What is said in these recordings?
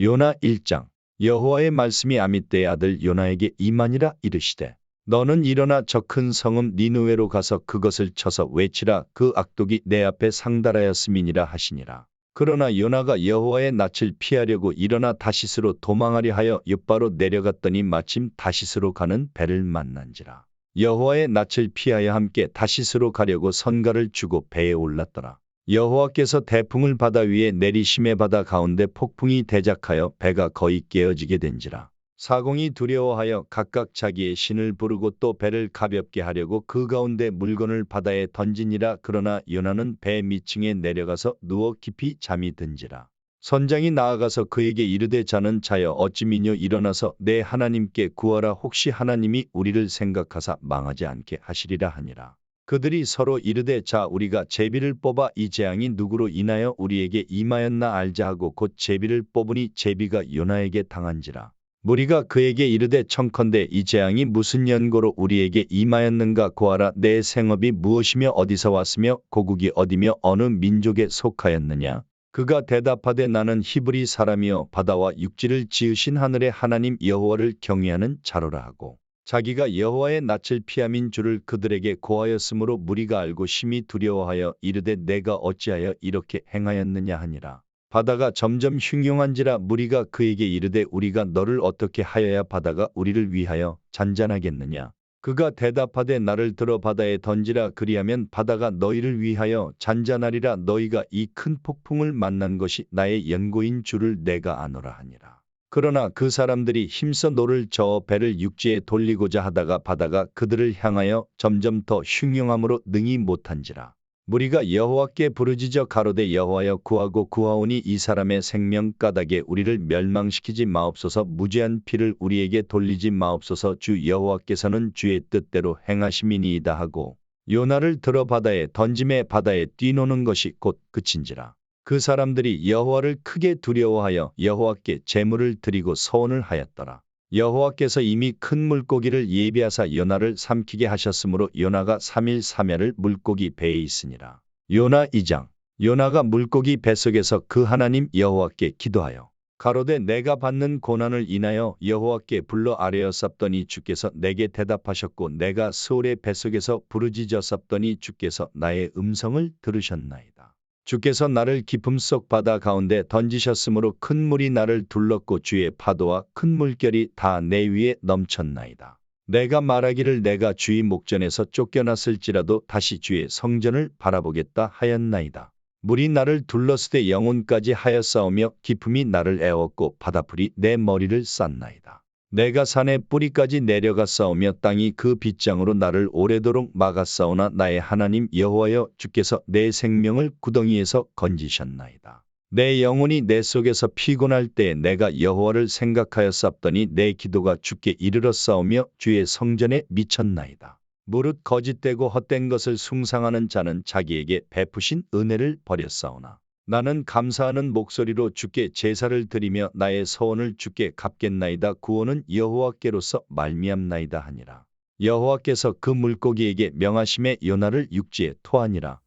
요나 1장. 여호와의 말씀이 아미떼의 아들 요나에게 임하니라 이르시되 너는 일어나 저 큰 성읍 니느웨로 가서 그것을 쳐서 외치라. 그 악독이 내 앞에 상달하였음이니라 하시니라. 그러나 요나가 여호와의 낯을 피하려고 일어나 다시스로 도망하려 하여 엿바로 내려갔더니 마침 다시스로 가는 배를 만난지라. 여호와의 낯을 피하여 함께 다시스로 가려고 선가를 주고 배에 올랐더라. 여호와께서 태풍을 바다 위에 내리심에 바다 가운데 폭풍이 대작하여 배가 거의 깨어지게 된지라. 사공이 두려워하여 각각 자기의 신을 부르고 또 배를 가볍게 하려고 그 가운데 물건을 바다에 던지니라. 그러나 요나는 배 밑층에 내려가서 누워 깊이 잠이 든지라. 선장이 나아가서 그에게 이르되 자는 자여 어찌미뇨 일어나서 내 하나님께 구하라. 혹시 하나님이 우리를 생각하사 망하지 않게 하시리라 하니라. 그들이 서로 이르되 자 우리가 제비를 뽑아 이 재앙이 누구로 인하여 우리에게 임하였나 알자 하고 곧 제비를 뽑으니 제비가 요나에게 당한지라. 무리가 그에게 이르되 청컨대 이 재앙이 무슨 연고로 우리에게 임하였는가 고하라. 내 생업이 무엇이며 어디서 왔으며 고국이 어디며 어느 민족에 속하였느냐. 그가 대답하되 나는 히브리 사람이요 바다와 육지를 지으신 하늘의 하나님 여호와를 경외하는 자로라 하고 자기가 여호와의 낯을 피함인 줄을 그들에게 고하였으므로 무리가 알고 심히 두려워하여 이르되 내가 어찌하여 이렇게 행하였느냐 하니라. 바다가 점점 흉흉한지라. 무리가 그에게 이르되 우리가 너를 어떻게 하여야 바다가 우리를 위하여 잔잔하겠느냐. 그가 대답하되 나를 들어 바다에 던지라. 그리하면 바다가 너희를 위하여 잔잔하리라. 너희가 이 큰 폭풍을 만난 것이 나의 연고인 줄을 내가 아노라 하니라. 그러나 그 사람들이 힘써 노를 저어 배를 육지에 돌리고자 하다가 바다가 그들을 향하여 점점 더 흉흉함으로 능히 못한지라. 무리가 여호와께 부르짖어 가로되 여호와여 구하고 구하오니 이 사람의 생명 까닭에 우리를 멸망시키지 마옵소서. 무죄한 피를 우리에게 돌리지 마옵소서. 주 여호와께서는 주의 뜻대로 행하심이니이다 하고 요나를 들어 바다에 던짐에 바다에 뛰노는 것이 곧 그친지라. 그 사람들이 여호와를 크게 두려워하여 여호와께 제물을 드리고 서원을 하였더라. 여호와께서 이미 큰 물고기를 예비하사 요나를 삼키게 하셨으므로 요나가 3일 3야를 물고기 배에 있으니라. 요나 2장. 요나가 물고기 뱃속에서 그 하나님 여호와께 기도하여 가로되 내가 받는 고난을 인하여 여호와께 불러 아뢰었사더니 주께서 내게 대답하셨고 내가 스올의 뱃속에서 부르짖었사더니 주께서 나의 음성을 들으셨나이다. 주께서 나를 깊음 속 바다 가운데 던지셨으므로 큰 물이 나를 둘렀고 주의 파도와 큰 물결이 다 내 위에 넘쳤나이다. 내가 말하기를 내가 주의 목전에서 쫓겨났을지라도 다시 주의 성전을 바라보겠다 하였나이다. 물이 나를 둘렀으되 영혼까지 하였사오며 기품이 나를 애웠고 바다불이 내 머리를 쌌나이다. 내가 산의 뿌리까지 내려갔사오며 땅이 그 빗장으로 나를 오래도록 막았사오나 나의 하나님 여호와여 주께서 내 생명을 구덩이에서 건지셨나이다. 내 영혼이 내 속에서 피곤할 때에 내가 여호와를 생각하였사더니 내 기도가 주께 이르렀사오며 주의 성전에 미쳤나이다. 무릇 거짓되고 헛된 것을 숭상하는 자는 자기에게 베푸신 은혜를 버렸사오나 나는 감사하는 목소리로 주께 제사를 드리며 나의 서원을 주께 갚겠나이다. 구원은 여호와께로서 말미암나이다 하니라. 여호와께서 그 물고기에게 명하심에 요나를 육지에 토하니라.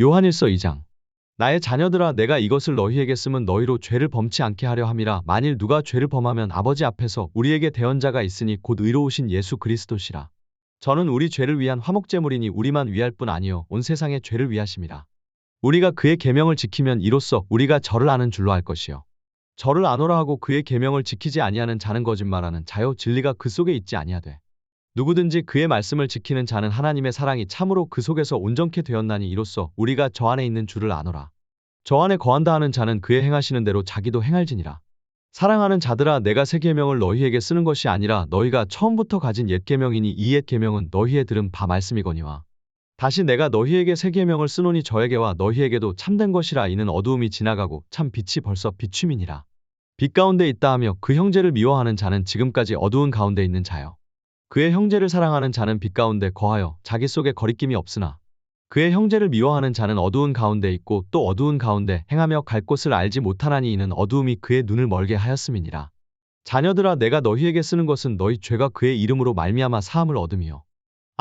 요한일서 2장. 나의 자녀들아 내가 이것을 너희에게 쓰면 너희로 죄를 범치 않게 하려 함이라. 만일 누가 죄를 범하면 아버지 앞에서 우리에게 대언자가 있으니 곧 의로우신 예수 그리스도시라. 저는 우리 죄를 위한 화목제물이니 우리만 위할 뿐 아니요 온 세상의 죄를 위하심이라. 우리가 그의 계명을 지키면 이로써 우리가 저를 아는 줄로 알 것이요 저를 아노라 하고 그의 계명을 지키지 아니하는 자는 거짓말하는 자요 진리가 그 속에 있지 아니하되 누구든지 그의 말씀을 지키는 자는 하나님의 사랑이 참으로 그 속에서 온전케 되었나니 이로써 우리가 저 안에 있는 줄을 아노라. 저 안에 거한다 하는 자는 그의 행하시는 대로 자기도 행할지니라. 사랑하는 자들아 내가 새 계명을 너희에게 쓰는 것이 아니라 너희가 처음부터 가진 옛 계명이니 이 옛 계명은 너희의 들은 바 말씀이거니와 다시 내가 너희에게 새 계명을 쓰노니 저에게와 너희에게도 참된 것이라. 이는 어두움이 지나가고 참 빛이 벌써 비춤이니라. 빛 가운데 있다 하며 그 형제를 미워하는 자는 지금까지 어두운 가운데 있는 자요 그의 형제를 사랑하는 자는 빛 가운데 거하여 자기 속에 거리낌이 없으나 그의 형제를 미워하는 자는 어두운 가운데 있고 또 어두운 가운데 행하며 갈 곳을 알지 못하나니 이는 어두움이 그의 눈을 멀게 하였음이니라. 자녀들아 내가 너희에게 쓰는 것은 너희 죄가 그의 이름으로 말미암아 사함을 얻음이요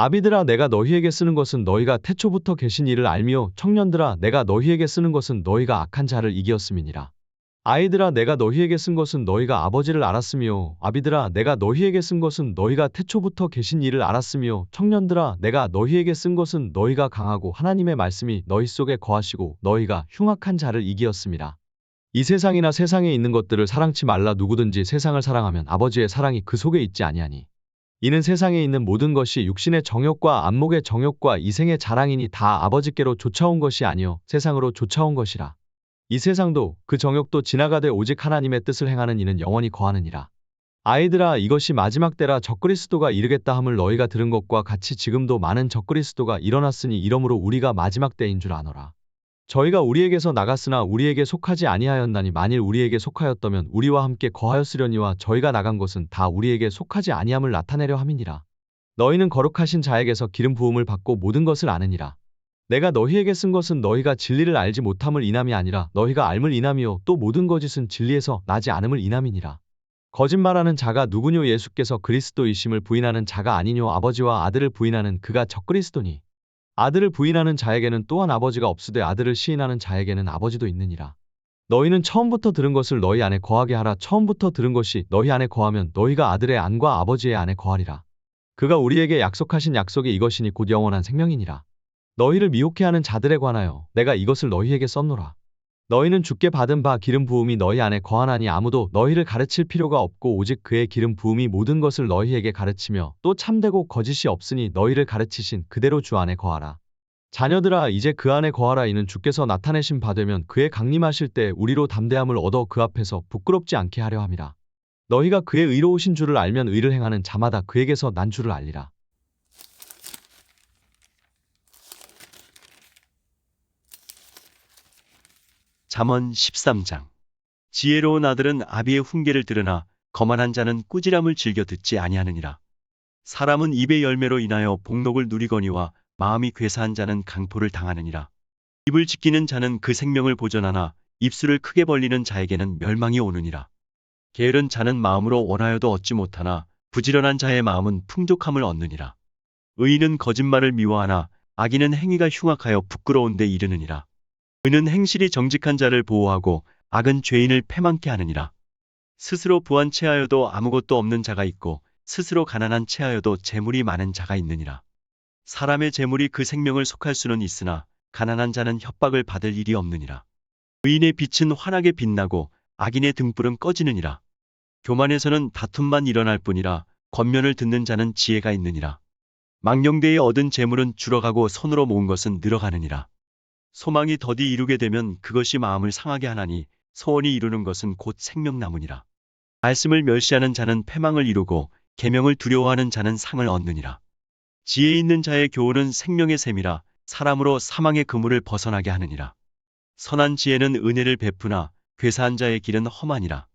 아비들아 내가 너희에게 쓰는 것은 너희가 태초부터 계신 이를 알미요 청년들아 내가 너희에게 쓰는 것은 너희가 악한 자를 이기었음이니라. 아이들아 내가 너희에게 쓴 것은 너희가 아버지를 알았으며 아비들아 내가 너희에게 쓴 것은 너희가 태초부터 계신 이를 알았으며 청년들아 내가 너희에게 쓴 것은 너희가 강하고 하나님의 말씀이 너희 속에 거하시고 너희가 흉악한 자를 이기었음이라. 이 세상이나 세상에 있는 것들을 사랑치 말라. 누구든지 세상을 사랑하면 아버지의 사랑이 그 속에 있지 아니하니 이는 세상에 있는 모든 것이 육신의 정욕과 안목의 정욕과 이생의 자랑이니 다 아버지께로 쫓아온 것이 아니요 세상으로 쫓아온 것이라. 이 세상도 그 정욕도 지나가되 오직 하나님의 뜻을 행하는 이는 영원히 거하느니라. 아이들아 이것이 마지막 때라 적그리스도가 이르겠다 함을 너희가 들은 것과 같이 지금도 많은 적그리스도가 일어났으니 이러므로 우리가 마지막 때인 줄 아노라. 저희가 우리에게서 나갔으나 우리에게 속하지 아니하였나니 만일 우리에게 속하였다면 우리와 함께 거하였으려니와 저희가 나간 것은 다 우리에게 속하지 아니함을 나타내려 함이니라. 너희는 거룩하신 자에게서 기름 부음을 받고 모든 것을 아느니라. 내가 너희에게 쓴 것은 너희가 진리를 알지 못함을 인함이 아니라 너희가 알물 인함이요 또 모든 거짓은 진리에서 나지 않음을 인함이니라. 거짓말하는 자가 누구뇨? 예수께서 그리스도이심을 부인하는 자가 아니뇨? 아버지와 아들을 부인하는 그가 적그리스도니 아들을 부인하는 자에게는 또한 아버지가 없으되 아들을 시인하는 자에게는 아버지도 있느니라. 너희는 처음부터 들은 것을 너희 안에 거하게 하라. 처음부터 들은 것이 너희 안에 거하면 너희가 아들의 안과 아버지의 안에 거하리라. 그가 우리에게 약속하신 약속이 이것이니 곧 영원한 생명이니라. 너희를 미혹해 하는 자들에 관하여 내가 이것을 너희에게 썼노라. 너희는 주께 받은 바 기름 부음이 너희 안에 거하나니 아무도 너희를 가르칠 필요가 없고 오직 그의 기름 부음이 모든 것을 너희에게 가르치며 또 참되고 거짓이 없으니 너희를 가르치신 그대로 주 안에 거하라. 자녀들아 이제 그 안에 거하라. 이는 주께서 나타내신 바 되면 그의 강림하실 때 우리로 담대함을 얻어 그 앞에서 부끄럽지 않게 하려 함이라. 너희가 그의 의로우신 줄을 알면 의를 행하는 자마다 그에게서 난 줄을 알리라. 잠언 13장. 지혜로운 아들은 아비의 훈계를 들으나 거만한 자는 꾸지람을 즐겨 듣지 아니하느니라. 사람은 입의 열매로 인하여 복록을 누리거니와 마음이 괴사한 자는 강포를 당하느니라. 입을 지키는 자는 그 생명을 보전하나 입술을 크게 벌리는 자에게는 멸망이 오느니라. 게으른 자는 마음으로 원하여도 얻지 못하나 부지런한 자의 마음은 풍족함을 얻느니라. 의인은 거짓말을 미워하나 악인은 행위가 흉악하여 부끄러운 데 이르느니라. 의는 행실이 정직한 자를 보호하고 악은 죄인을 패망케 하느니라. 스스로 부한 채하여도 아무것도 없는 자가 있고 스스로 가난한 채하여도 재물이 많은 자가 있느니라. 사람의 재물이 그 생명을 속할 수는 있으나 가난한 자는 협박을 받을 일이 없느니라. 의인의 빛은 환하게 빛나고 악인의 등불은 꺼지느니라. 교만에서는 다툼만 일어날 뿐이라 권면을 듣는 자는 지혜가 있느니라. 망령되이 얻은 재물은 줄어가고 손으로 모은 것은 늘어가느니라. 소망이 더디 이루게 되면 그것이 마음을 상하게 하나니 소원이 이루는 것은 곧 생명나무니라. 말씀을 멸시하는 자는 패망을 이루고 계명을 두려워하는 자는 상을 얻느니라. 지혜 있는 자의 교훈은 생명의 샘이라 사람으로 사망의 그물을 벗어나게 하느니라. 선한 지혜는 은혜를 베푸나 괴사한 자의 길은 험하니라.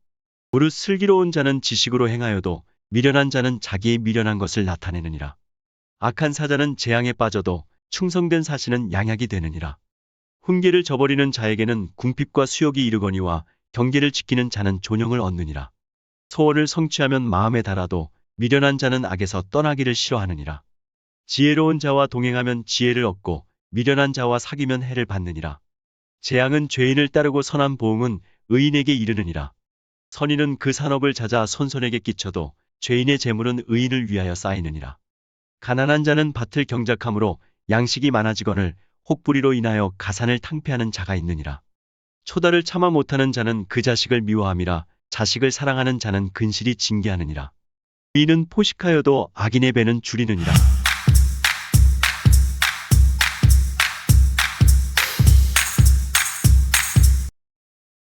무릇 슬기로운 자는 지식으로 행하여도 미련한 자는 자기의 미련한 것을 나타내느니라. 악한 사자는 재앙에 빠져도 충성된 사신은 양약이 되느니라. 훈계를 저버리는 자에게는 궁핍과 수욕이 이르거니와 경계를 지키는 자는 존영을 얻느니라. 소원을 성취하면 마음에 달아도 미련한 자는 악에서 떠나기를 싫어하느니라. 지혜로운 자와 동행하면 지혜를 얻고 미련한 자와 사귀면 해를 받느니라. 재앙은 죄인을 따르고 선한 보응은 의인에게 이르느니라. 선인은 그 산업을 찾아 손손에게 끼쳐도 죄인의 재물은 의인을 위하여 쌓이느니라. 가난한 자는 밭을 경작함으로 양식이 많아지거늘 혹부리로 인하여 가산을 탕폐하는 자가 있느니라. 초달을 참아 못하는 자는 그 자식을 미워함이라. 자식을 사랑하는 자는 근실이 징계하느니라. 의인은 포식하여도 악인의 배는 줄이느니라.